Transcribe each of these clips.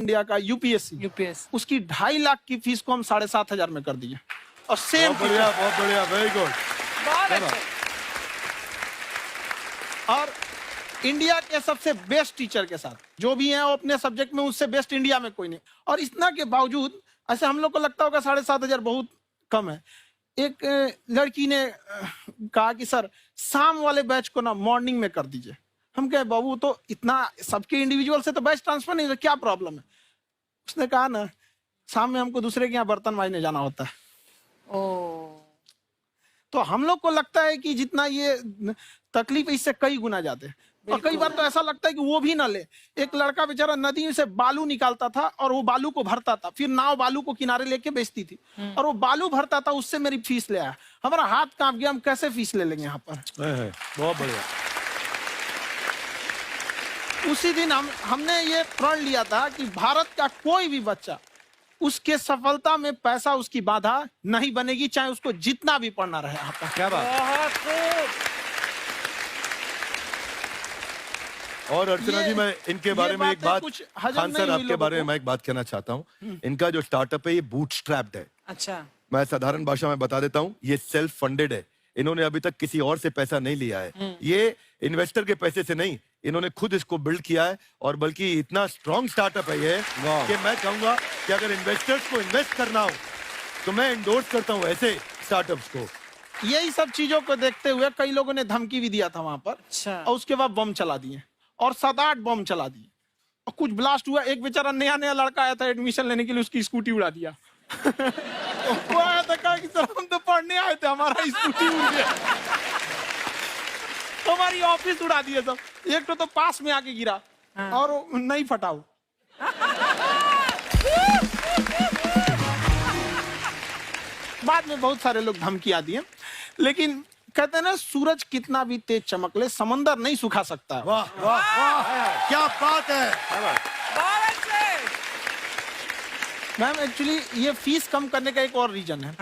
India का UPSC, उसकी 2.5 लाख की फीस को हम 7,500 में कर दिए। और सेम बहुत बढ़िया, वेरी गुड। और इंडिया के सबसे बेस्ट टीचर के साथ जो भी हैं वो अपने सब्जेक्ट में उससे बेस्ट इंडिया में कोई नहीं। और इतना के बावजूद ऐसे हम लोग को लगता होगा 7,500 बहुत कम है। एक लड़की ने कहा कि सर शाम वाले बैच को ना मॉर्निंग में कर दीजिए। हम कहे बाबू तो इतना सबके इंडिविजुअल से तो बैच ट्रांसफर नहीं, क्या प्रॉब्लम है? उसने कहा ना शाम में हमको दूसरे के यहाँ बर्तन मांजने जाना होता है। तो हम लोग को लगता है कि जितना ये तकलीफ इससे कई गुना ज्यादा है। और कई बार तो ऐसा लगता है कि वो भी ना ले। एक लड़का बेचारा नदी से बालू निकालता था और वो बालू को भरता था, फिर नाव बालू को किनारे लेके बेचती थी और वो बालू भरता था, उससे मेरी फीस ले आया। हमारा हाथ कांप गया, हम कैसे फीस ले लेंगे यहाँ पर। बहुत बढ़िया। उसी दिन हमने ये प्रण लिया था कि भारत का कोई भी बच्चा उसके सफलता में पैसा उसकी बाधा नहीं बनेगी, चाहे उसको जितना भी पढ़ना रहे यहाँ पर। क्या बात। और अर्चना जी, मैं इनके बारे में एक बात, खान सर आपके बारे में मैं एक बात कहना चाहता हूँ। इनका जो स्टार्टअप है ये बूटस्ट्रैप्ड है। अच्छा, मैं साधारण भाषा में बता देता हूँ, ये सेल्फ फंडेड है। इन्होंने अभी तक किसी और से पैसा नहीं लिया है। ये इन्वेस्टर के पैसे से नहीं, इन्होंने खुद इसको बिल्ड किया है। और बल्कि इतना स्ट्रॉन्ग स्टार्टअप है ये कि मैं कहूंगा कि अगर इन्वेस्टर्स को इन्वेस्ट करना हो तो मैं इंडोर्स करता हूँ ऐसे स्टार्टअप्स को। यही सब चीजों को देखते हुए कई लोगों ने धमकी भी दिया था वहां पर। अच्छा। और उसके बाद बम चला दिए और 7-8 बम चला दिए और कुछ ब्लास्ट हुआ। एक बेचारा नया लड़का आया था एडमिशन लेने के लिए, उसकी स्कूटी उड़ा दिया। वो आया था, कहा कि सर हम तो पढ़ने आए थे, हमारा स्कूटी उड़ गया। हमारी ऑफिस उड़ा दिए सब। एक तो पास में आके गिरा और नहीं फटा वो। बाद में बहुत सारे लोग धमकियां दिए, लेकिन कहते हैं ना सूरज कितना भी तेज चमक ले समंदर नहीं सुखा सकता। वाह वाह वाह, क्या बात है। मैम एक्चुअली ये फीस कम करने का एक और रीजन है।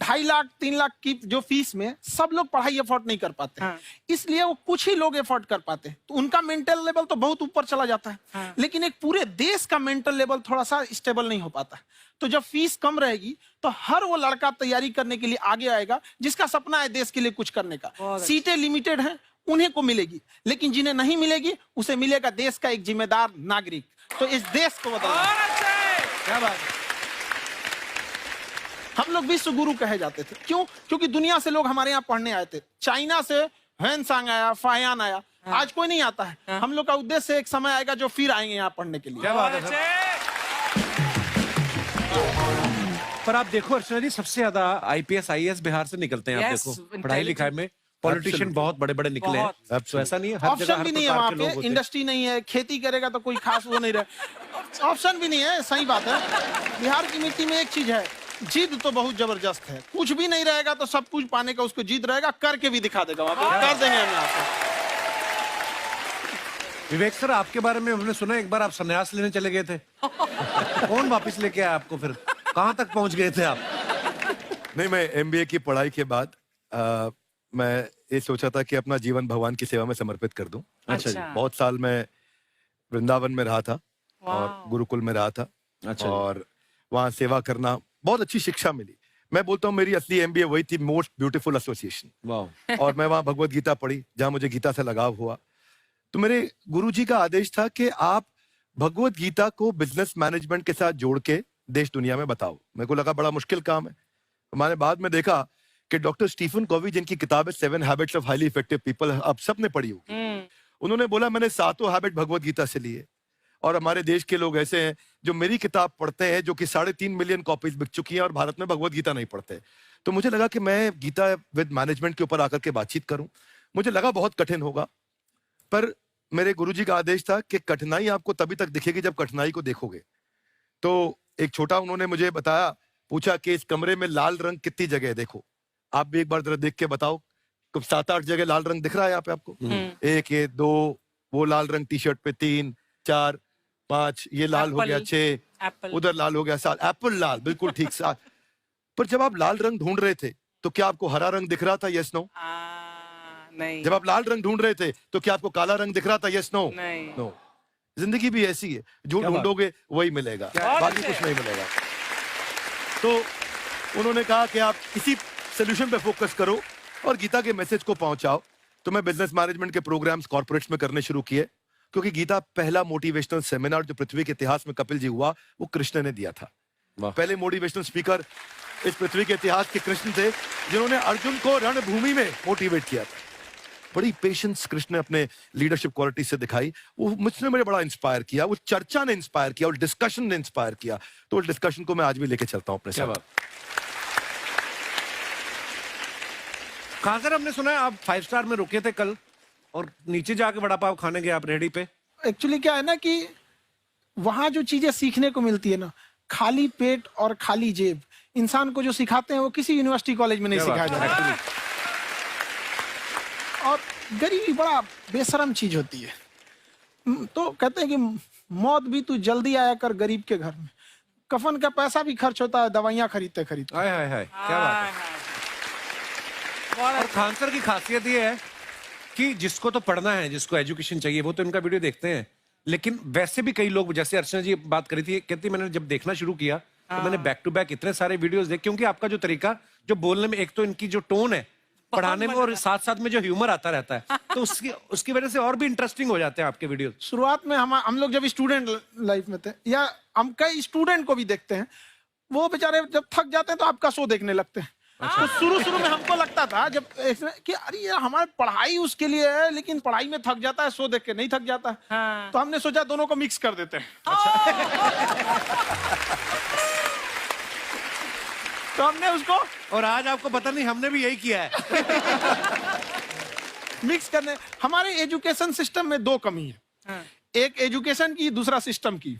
2.5 लाख 3 लाख की जो फीस में सब लोग पढ़ाई अफोर्ड नहीं कर पाते। इसलिए वो कुछ ही लोग अफोर्ड कर पाते हैं, तो उनका मेंटल लेवल तो बहुत ऊपर चला जाता है। लेकिन एक पूरे देश का मेंटल लेवल थोड़ा सा स्टेबल नहीं हो पाता। तो जब फीस कम रहेगी तो हर वो लड़का तैयारी करने के लिए आगे आएगा जिसका सपना है देश के लिए कुछ करने का। सीटें लिमिटेड हैं, उन्हें को मिलेगी, लेकिन जिन्हें नहीं मिलेगी उसे मिलेगा देश का एक जिम्मेदार नागरिक। तो इस देश को बदलना। क्या बात है। हम लोग विश्व गुरु कहे जाते थे, क्यों? क्योंकि दुनिया से लोग हमारे यहाँ पढ़ने आए थे। चाइना से ह्वेनसांग आया, फायान आया, आज कोई नहीं आता है। हम लोग का उद्देश्य एक समय आएगा जो फिर आएंगे यहाँ पढ़ने के लिए। क्या बात है। पर आप देखो अर्चना जी, सबसे ज्यादा आईपीएस IAS बिहार से निकलते हैं। आप देखो पढ़ाई लिखाई में पॉलिटिशियन बहुत बड़े बड़े निकले हैं। तो ऐसा नहीं है, हर जगह ऑप्शन भी नहीं है वहाँ पे, इंडस्ट्री नहीं है, खेती करेगा तो कोई खास वो नहीं रहे। ऑप्शन भी नहीं है, सही बात है। बिहार की मिट्टी में एक चीज है, जिद तो बहुत जबरदस्त है। कुछ भी नहीं रहेगा तो सब कुछ पाने का उसको जिद रहेगा, करके भी दिखा देगा। वहाँ पे कर देंगे हम आपको। विवेक सर, आपके बारे में हमने सुना एक बार आप संन्यास लेने चले गए थे। कौन वापस लेके आया आपको? फिर कहाँ तक पहुंच गए थे आप? नहीं, मैं MBA की पढ़ाई के बाद मैं ये सोचा था कि अपना जीवन भगवान की सेवा में समर्पित कर दूं। अच्छा जी। बहुत साल मैं वृंदावन में रहा था और गुरुकुल में रहा था। अच्छा। और वहाँ सेवा करना, बहुत अच्छी शिक्षा मिली। मैं बोलता हूँ मेरी असली MBA वही थी, मोस्ट ब्यूटीफुल एसोसिएशन। वाह। और मैं वहाँ भगवत गीता पढ़ी, जहाँ मुझे गीता से लगाव हुआ। तो मेरे गुरुजी का आदेश था कि आप भगवत गीता को बिजनेस मैनेजमेंट के साथ जोड़ के देश दुनिया में बताओ। मेरे को लगा बड़ा मुश्किल काम है। मैंने बाद में देखा कि डॉक्टर स्टीफन कोवी, जिनकी किताब है 7 habits of highly effective people, आप सबने पढ़ी होगी। उन्होंने बोला मैंने 7 हैबिट भगवत गीता से लिए। और हमारे देश के लोग ऐसे हैं जो मेरी किताब पढ़ते हैं, जो कि 3.5 मिलियन कॉपीज बिक चुकी हैं, और भारत में भगवत गीता नहीं पढ़ते। तो मुझे लगा कि मैं गीता विद मैनेजमेंट के ऊपर आकर के बातचीत करूं। मुझे लगा बहुत कठिन होगा, पर मेरे गुरुजी का आदेश था कि कठिनाई आपको तभी तक दिखेगी जब कठिनाई को देखोगे। तो एक छोटा उन्होंने मुझे बताया, पूछा कि इस कमरे में लाल रंग कितनी जगह है, देखो आप भी एक बार जरा देख के बताओ। 7-8 जगह लाल रंग दिख रहा है यहाँ पे आपको? 1 ये 2, वो लाल रंग टी शर्ट पे 3 4 5, ये लाल हो गया 6, उधर लाल हो गया 7, एप्पल लाल, बिल्कुल ठीक 7। पर जब आप लाल रंग ढूंढ रहे थे तो क्या आपको हरा रंग दिख रहा था? Yes no? नहीं। जब आप लाल रंग ढूंढ रहे थे तो क्या आपको काला रंग दिख रहा था? Yes no? नहीं। नो। जिंदगी भी ऐसी है, जो ढूंढोगे वही मिलेगा, बाकी कुछ नहीं मिलेगा। तो उन्होंने कहा कि आप इसी सोल्यूशन पे फोकस करो और गीता के मैसेज को पहुंचाओ। तो मैं बिजनेस मैनेजमेंट के प्रोग्राम्स कॉर्पोरेट्स में करने शुरू किए, क्योंकि गीता पहला मोटिवेशनल सेमिनार जो पृथ्वी के इतिहास में कपिल जी हुआ, वो कृष्ण ने दिया था। पहले मोटिवेशनल स्पीकर इस पृथ्वी के इतिहास के कृष्ण थे, जिन्होंने अर्जुन को रणभूमि में मोटिवेट किया था। बड़ी पेशेंस कृष्ण ने अपने लीडरशिप क्वालिटी से दिखाई, वो मुझे बड़ा इंस्पायर किया, वो चर्चा ने इंस्पायर किया और डिस्कशन ने इंस्पायर किया। तो उस डिस्कशन को मैं आज भी लेके चलता हूं अपने साथ। कहां सर, हमने सुना है आप 5 स्टार में रुके थे कल और नीचे जाके वड़ा पाव खाने गए आप रेहड़ी पे। एक्चुअली क्या है ना कि वहां जो चीजें सीखने को मिलती है ना, खाली पेट और खाली जेब इंसान को जो सिखाते हैं वो किसी यूनिवर्सिटी कॉलेज में नहीं सिखाया जाता। और गरीबी बड़ा बेशरम चीज होती है। तो कहते हैं कि मौत भी तू जल्दी आया कर गरीब के घर में। कफन का पैसा भी खर्च होता है दवाइयां खरीदते खरीदते। हाय हाय हाय, क्या बात है। और खान सर की खासियत ये है कि जिसको तो पढ़ना है, जिसको एजुकेशन चाहिए, वो तो इनका वीडियो देखते हैं। लेकिन वैसे भी कई लोग, जैसे अर्चना जी बात करी थी, कहती मैंने जब देखना शुरू किया तो मैंने बैक टू बैक इतने सारे वीडियोस देखे, क्योंकि आपका जो तरीका जो बोलने में, एक तो इनकी जो टोन है पढ़ाने में, और साथ साथ में जो ह्यूमर आता रहता है, तो उसकी वजह से और भी इंटरेस्टिंग हो जाते हैं आपके वीडियो। शुरुआत में हम लोग जब स्टूडेंट लाइफ में थे, या हम कई स्टूडेंट को भी देखते हैं, वो बेचारे जब थक जाते हैं तो आपका शो देखने लगते हैं। तो शुरू में हमको लगता था जब कि अरे यार हमारी पढ़ाई उसके लिए है, लेकिन पढ़ाई में थक जाता है, शो देख के नहीं थक जाता। तो हमने सोचा दोनों को मिक्स कर देते हैं। तो हमने उसको, और आज आपको पता नहीं हमने भी यही किया है। मिक्स करने। हमारे एजुकेशन सिस्टम में 2 कमी है, एक एजुकेशन की, दूसरा सिस्टम की।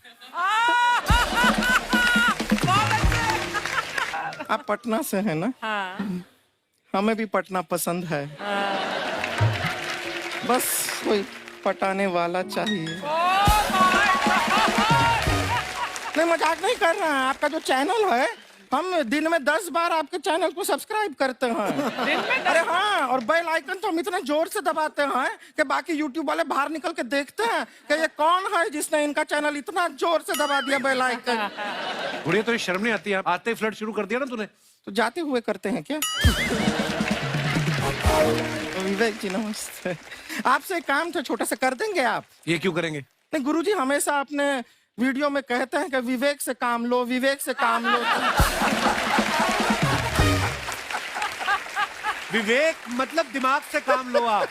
आप पटना से हैं ना? हाँ। हमें भी पटना पसंद है। बस कोई पटाने वाला चाहिए। नहीं, मजाक नहीं कर रहे हैं। आपका जो चैनल है, हम दिन में 10 बार आपके चैनल को सब्सक्राइब करते हैं। अरे हाँ, और बेल आइकन तो हम इतने जोर से दबाते हैं कि बाकी यूट्यूब वाले बाहर निकल के देखते हैं कि ये कौन है जिसने इनका चैनल इतना जोर से दबा दिया बेल आइकन। बुढ़िया, तो शर्म नहीं आती? आते ही फ्लर्ट शुरू कर दिया ना तूने। तो जाते हुए करते हैं क्या? विवेक जी नमस्ते। आपसे एक काम था छोटा सा, कर देंगे आप? ये क्यों करेंगे? नहीं, गुरुजी हमेशा अपने वीडियो में कहते हैं कि विवेक से काम लो, विवेक से काम लो। विवेक मतलब दिमाग से काम लो आप।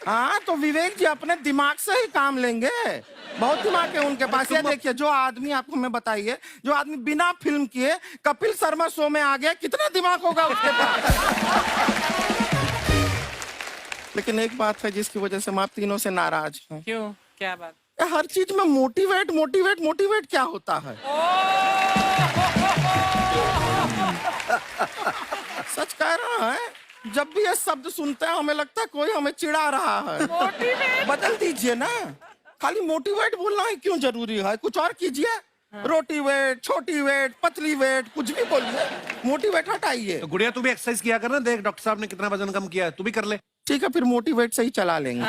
हाँ, तो विवेक जी अपने दिमाग से ही काम लेंगे। बहुत दिमाग है उनके पास। ये देखिए, जो आदमी, आपको मैं बताइए, जो आदमी बिना फिल्म किए कपिल शर्मा शो में आ गया, कितना दिमाग होगा उसके पास। लेकिन एक बात है जिसकी वजह से हम आप तीनों से नाराज हैं। क्यों? क्या बात? हर चीज में मोटिवेट मोटिवेट मोटिवेट क्या होता है? सच कह रहा है, जब भी ये शब्द सुनते हैं हमें लगता है कोई हमें चिढ़ा रहा है। बदल दीजिए ना, खाली मोटिवेट बोलना ही क्यों जरूरी है? कुछ और कीजिए। रोटी वेट, छोटी वेट, पतली वेट, कुछ भी बोलिए, मोटिवेट हटाइए। तो गुड़िया, तू भी एक्सरसाइज किया कर ना, देख डॉक्टर साहब ने कितना वजन कम किया है, तू भी कर ले। ठीक है, फिर मोटिवेट से ही चला लेंगे।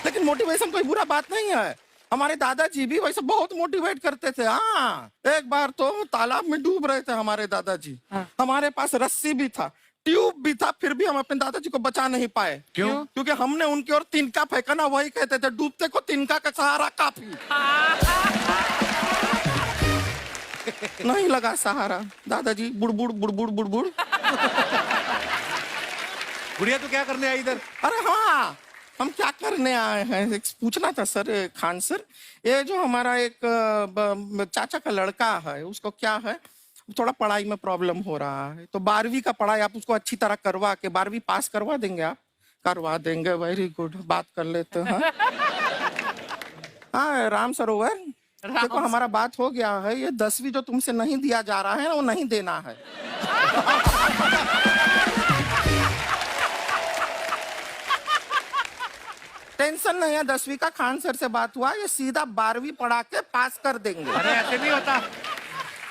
लेकिन मोटिवेशन कोई बुरा बात नहीं है। हमारे दादाजी भी वैसे बहुत मोटिवेट करते थे। हाँ, एक बार तो तालाब में डूब रहे थे हमारे दादाजी। हमारे पास रस्सी भी था, ट्यूब भी था, फिर भी हम अपने दादाजी को बचा नहीं पाए। क्यों? क्योंकि हमने उनकी ओर तिनका फेंका ना, वही कहते थे डूबते को तिनका का सहारा काफी। नहीं लगा सहारा, दादाजी बुड़बुड़ बुड़बुड़ बुड़बुड़। गुड़िया, तू क्या करने आई इधर? अरे हाँ, हम क्या करने आए हैं, एक पूछना था सर, खान सर। ये जो हमारा एक चाचा का लड़का है, उसको क्या है, थोड़ा पढ़ाई में प्रॉब्लम हो रहा है। तो 12वीं का पढ़ाई आप उसको अच्छी तरह करवा के 12वीं पास करवा देंगे आप? करवा देंगे, वेरी गुड, बात कर लेते हैं। हाँ, राम सरोवर, देखो हमारा बात हो गया है। ये 10वीं जो तुमसे नहीं दिया जा रहा है वो नहीं देना है। टेंशन नहीं है, 10वीं का खान सर से बात हुआ, ये सीधा 12वीं पढ़ा के पास कर देंगे। अरे ऐसे नहीं होता,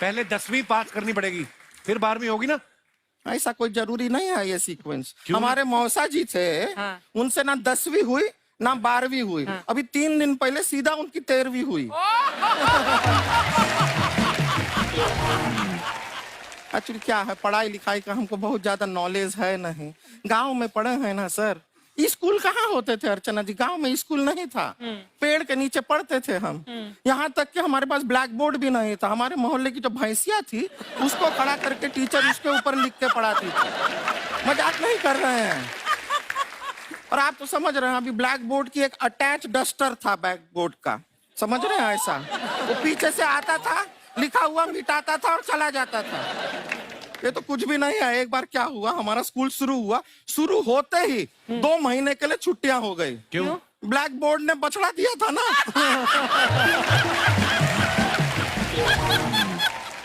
पहले 10वीं पास करनी पड़ेगी, फिर 12वीं होगी ना। ऐसा कोई जरूरी नहीं है ये सीक्वेंस। हमारे मौसा जी थे, उनसे ना 10वीं हुई ना 12वीं हुई, अभी 3 दिन पहले सीधा उनकी 13वीं हुई। एक्चुअली क्या है, पढ़ाई लिखाई का हमको बहुत ज्यादा नॉलेज है नहीं। गांव में पढ़े हैं ना सर। स्कूल कहाँ होते थे अर्चना जी, गांव में स्कूल नहीं था, पेड़ के नीचे पढ़ते थे हम। यहाँ तक कि हमारे पास ब्लैक बोर्ड भी नहीं था। हमारे मोहल्ले की जो भैंसिया थी उसको खड़ा करके टीचर उसके ऊपर लिख के पढ़ाती थी। मजाक नहीं कर रहे हैं। और आप तो समझ रहे हैं, अभी ब्लैक बोर्ड की एक अटैच डस्टर था बैक बोर्ड का, समझ रहे हैं ऐसा, वो पीछे से आता था, लिखा हुआ मिटाता था और चला जाता था। ये तो कुछ भी नहीं है। एक बार क्या हुआ, हमारा स्कूल शुरू हुआ, शुरू होते ही 2 महीने के लिए छुट्टियां हो गई। क्यों? ब्लैक बोर्ड ने बछड़ा दिया था ना।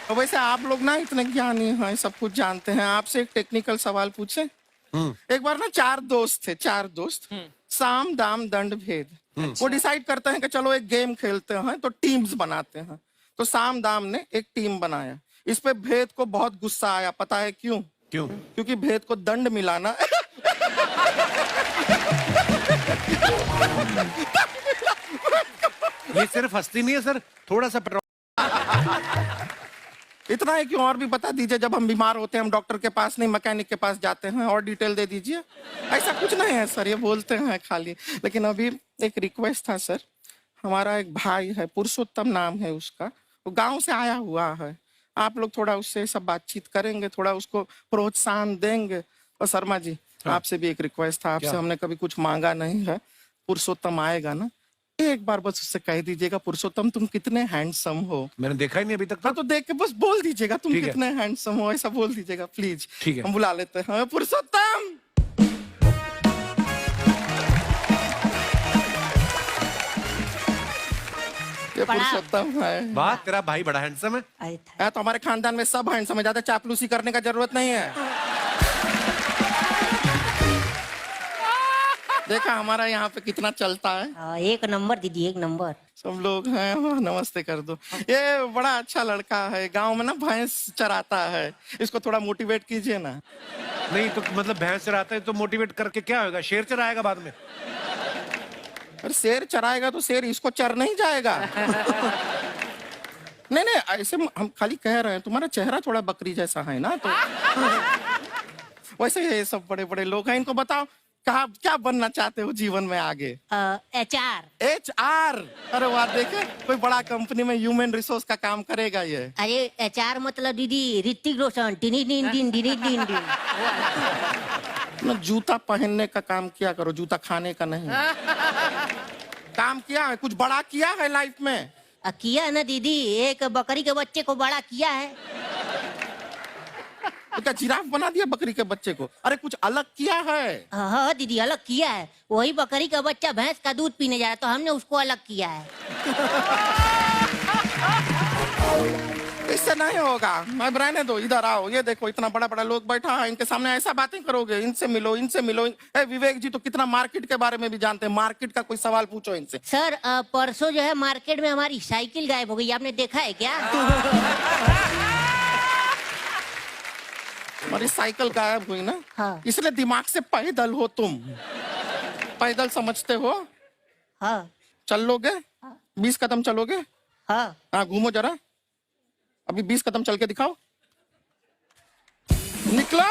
तो वैसे आप लोग ना इतने ज्ञानी हैं, सब कुछ जानते हैं। आपसे एक टेक्निकल सवाल पूछे। एक बार ना 4 दोस्त थे, 4 दोस्त, साम दाम दंड भेद। वो डिसाइड करते हैं कि चलो एक गेम खेलते हैं, तो टीम्स बनाते हैं। तो साम दाम ने एक टीम बनाया। इस पे भेद को बहुत गुस्सा आया, पता है क्यों? क्यों? क्योंकि भेद को दंड मिला ना। ये सिर्फ हस्ती नहीं है सर, थोड़ा सा पेट्रोल। इतना है कि और भी बता दीजिए, जब हम बीमार होते हैं हम डॉक्टर के पास नहीं मैकेनिक के पास जाते हैं, और डिटेल दे दीजिए। ऐसा कुछ नहीं है सर, ये बोलते हैं खाली। लेकिन अभी एक रिक्वेस्ट था सर, हमारा एक भाई है, पुरुषोत्तम नाम है उसका, वो गांव से आया हुआ है। आप लोग थोड़ा उससे सब बातचीत करेंगे, थोड़ा उसको प्रोत्साहन देंगे। और शर्मा जी, आपसे भी एक रिक्वेस्ट था, आपसे हमने कभी कुछ मांगा नहीं है। पुरुषोत्तम आएगा ना, एक बार बस उससे कह दीजिएगा, पुरुषोत्तम तुम कितने हैंडसम हो। मैंने देखा ही नहीं अभी तक। हाँ, तो देख के बस बोल दीजिएगा तुम ठीक है। कितने हैंडसम हो, ऐसा बोल दीजिएगा प्लीज। ठीक है। हम बुला लेते हैं पुरुषोत्तम। ये पुरुषोत्तम है। वाह, तेरा भाई बड़ा हैंडसम है। है तो हमारे खानदान में सब हैंडसम है, ज्यादा चापलूसी करने का जरूरत नहीं है। देखा हमारा यहाँ पे कितना चलता है। एक नंबर दीदी, एक नंबर। सब लोग हैं, हाँ, नमस्ते कर दो। ये बड़ा अच्छा लड़का है, गांव में ना भैंस चराता है, इसको थोड़ा मोटिवेट कीजिए ना। नहीं तो मतलब भैंस चराता है तो मोटिवेट करके क्या होगा, शेर चराएगा बाद में। अरे शेर चराएगा तो शेर इसको चर नहीं जाएगा। नहीं नहीं, ऐसे हम खाली कह रहे हैं, तुम्हारा चेहरा थोड़ा बकरी जैसा है ना, तो वैसे ये सब बड़े बड़े लोग हैं। इनको बताओ कहा क्या बनना चाहते हो जीवन में आगे? HR। HR? अरे वाह, देखे कोई बड़ा कंपनी में ह्यूमन रिसोर्स का काम करेगा ये। अरे HR मतलब दीदी ऋतिक रोशन। टिनी टिन टिन टिनी टिन टिन। ना जूता पहनने का काम किया करो, जूता खाने का नहीं। काम किया है, कुछ बड़ा किया है लाइफ में? किया ना दीदी, एक बकरी के बच्चे को बड़ा किया है। तो क्या जिराफ बना दिया बकरी के बच्चे को? अरे कुछ अलग किया है। हाँ दीदी, अलग किया है। वही बकरी का बच्चा भैंस का दूध पीने जा रहा है, तो हमने उसको अलग किया है। इससे नहीं होगा, मैं रहने दो, इधर आओ। ये देखो इतना बड़ा बड़ा लोग बैठा है, इनके सामने ऐसा बातें करोगे? इनसे मिलो, इनसे मिलो। विवेक जी तो कितना मार्केट के बारे में भी जानते हैं, मार्केट का कोई सवाल पूछो इनसे। सर परसों जो है मार्केट में हमारी साइकिल गायब हो गई, आपने देखा है क्या? हमारी साइकिल गायब हुई ना, हाँ। इसलिए दिमाग से पैदल हो तुम। पैदल समझते हो? हाँ। चल लोगे? 20 कदम चलोगे? हाँ। हाँ, घूमो जरा, अभी 20 कदम चल के दिखाओ। निकलो।